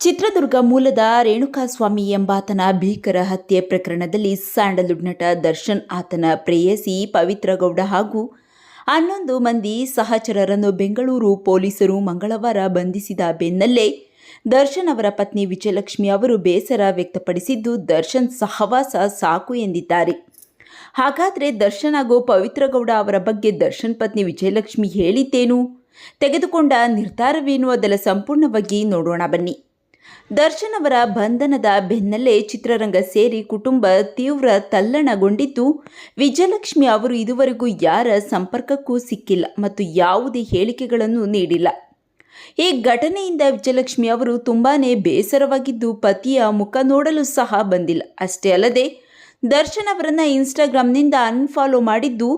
ಚಿತ್ರದುರ್ಗ ಮೂಲದ ರೇಣುಕಾಸ್ವಾಮಿ ಎಂಬಾತನ ಭೀಕರ ಹತ್ಯೆ ಪ್ರಕರಣದಲ್ಲಿ ಸ್ಯಾಂಡಲ್ವುಡ್ ನಟ ದರ್ಶನ್, ಆತನ ಪ್ರೇಯಸಿ ಪವಿತ್ರ ಗೌಡ ಹಾಗೂ 11 ಮಂದಿ ಸಹಚರರನ್ನು ಬೆಂಗಳೂರು ಪೊಲೀಸರು ಮಂಗಳವಾರ ಬಂಧಿಸಿದ ಬೆನ್ನಲ್ಲೇ ದರ್ಶನ್ ಅವರ ಪತ್ನಿ ವಿಜಯಲಕ್ಷ್ಮಿ ಅವರು ಬೇಸರ ವ್ಯಕ್ತಪಡಿಸಿದ್ದು, ದರ್ಶನ್ ಸಹವಾಸ ಸಾಕು ಎಂದಿದ್ದಾರೆ. ಹಾಗಾದರೆ ದರ್ಶನ್ ಹಾಗೂ ಪವಿತ್ರ ಗೌಡ ಅವರ ಬಗ್ಗೆ ದರ್ಶನ್ ಪತ್ನಿ ವಿಜಯಲಕ್ಷ್ಮಿ ಹೇಳಿದ್ದೇನು, ತೆಗೆದುಕೊಂಡ ನಿರ್ಧಾರವೇನು, ಅದೆಲ್ಲ ಸಂಪೂರ್ಣವಾಗಿ ನೋಡೋಣ ಬನ್ನಿ. ದರ್ಶನ್ ಅವರ ಬಂಧನದ ಬೆನ್ನಲ್ಲೇ ಚಿತ್ರರಂಗ ಸೇರಿ ಕುಟುಂಬ ತೀವ್ರ ತಲ್ಲಣಗೊಂಡಿದ್ದು, ವಿಜಯಲಕ್ಷ್ಮಿ ಅವರು ಇದುವರೆಗೂ ಯಾರ ಸಂಪರ್ಕಕ್ಕೂ ಸಿಕ್ಕಿಲ್ಲ ಮತ್ತು ಯಾವುದೇ ಹೇಳಿಕೆಗಳನ್ನು ನೀಡಿಲ್ಲ. ಈ ಘಟನೆಯಿಂದ ವಿಜಯಲಕ್ಷ್ಮಿ ಅವರು ತುಂಬಾನೇ ಬೇಸರವಾಗಿದ್ದು, ಪತಿಯ ಮುಖ ನೋಡಲು ಸಹ ಬಂದಿಲ್ಲ. ಅಷ್ಟೇ ಅಲ್ಲದೆ ದರ್ಶನ್ ಅವರನ್ನು ಇನ್ಸ್ಟಾಗ್ರಾಂನಿಂದ ಅನ್ಫಾಲೋ ಮಾಡಿದ್ದು,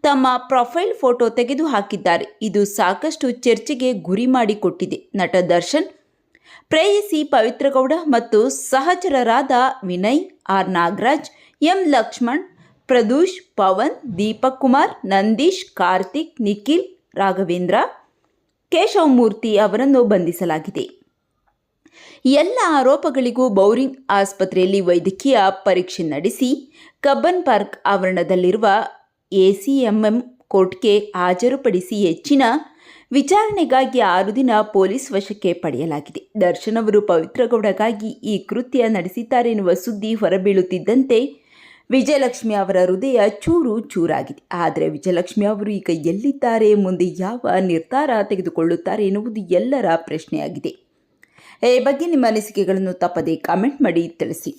ತಮ್ಮ ಪ್ರೊಫೈಲ್ ಫೋಟೋ ತೆಗೆದು ಹಾಕಿದ್ದಾರೆ. ಇದು ಸಾಕಷ್ಟು ಚರ್ಚೆಗೆ ಗುರಿ ಮಾಡಿಕೊಟ್ಟಿದೆ. ನಟ ದರ್ಶನ್ ಪ್ರೇಯಸಿ ಪವಿತ್ರ ಗೌಡ ಮತ್ತು ಸಹಚರರಾದ ವಿನಯ್, ಆರ್ ನಾಗರಾಜ್, ಎಂ ಲಕ್ಷ್ಮಣ್, ಪ್ರದೂಷ್, ಪವನ್, ದೀಪಕ್ ಕುಮಾರ್, ನಂದೀಶ್, ಕಾರ್ತಿಕ್, ನಿಖಿಲ್, ರಾಘವೇಂದ್ರ, ಕೇಶವಮೂರ್ತಿ ಅವರನ್ನು ಬಂಧಿಸಲಾಗಿದೆ. ಎಲ್ಲ ಆರೋಪಗಳಿಗೂ ಬೌರಿಂಗ್ ಆಸ್ಪತ್ರೆಯಲ್ಲಿ ವೈದ್ಯಕೀಯ ಪರೀಕ್ಷೆ ನಡೆಸಿ ಕಬ್ಬನ್ ಪಾರ್ಕ್ ಆವರಣದಲ್ಲಿರುವ ಎಸಿಎಂಎಂ ಕೋರ್ಟ್ಗೆ ಹಾಜರುಪಡಿಸಿ ಹೆಚ್ಚಿನ ವಿಚಾರಣೆಗಾಗಿ 6 ದಿನ ಪೊಲೀಸ್ ವಶಕ್ಕೆ ಪಡೆಯಲಾಗಿದೆ. ದರ್ಶನ್ ಅವರು ಪವಿತ್ರ ಗೌಡಗಾಗಿ ಈ ಕೃತ್ಯ ನಡೆಸಿದ್ದಾರೆ ಎನ್ನುವ ಸುದ್ದಿ ಹೊರಬೀಳುತ್ತಿದ್ದಂತೆ ವಿಜಯಲಕ್ಷ್ಮಿ ಅವರ ಹೃದಯ ಚೂರು ಚೂರಾಗಿದೆ. ಆದರೆ ವಿಜಯಲಕ್ಷ್ಮಿ ಅವರು ಈಗ ಎಲ್ಲಿದ್ದಾರೆ, ಮುಂದೆ ಯಾವ ನಿರ್ಧಾರ ತೆಗೆದುಕೊಳ್ಳುತ್ತಾರೆ ಎನ್ನುವುದು ಎಲ್ಲರ ಪ್ರಶ್ನೆಯಾಗಿದೆ. ಈ ಬಗ್ಗೆ ನಿಮ್ಮ ಅನಿಸಿಕೆಗಳನ್ನು ತಪ್ಪದೇ ಕಾಮೆಂಟ್ ಮಾಡಿ ತಿಳಿಸಿ.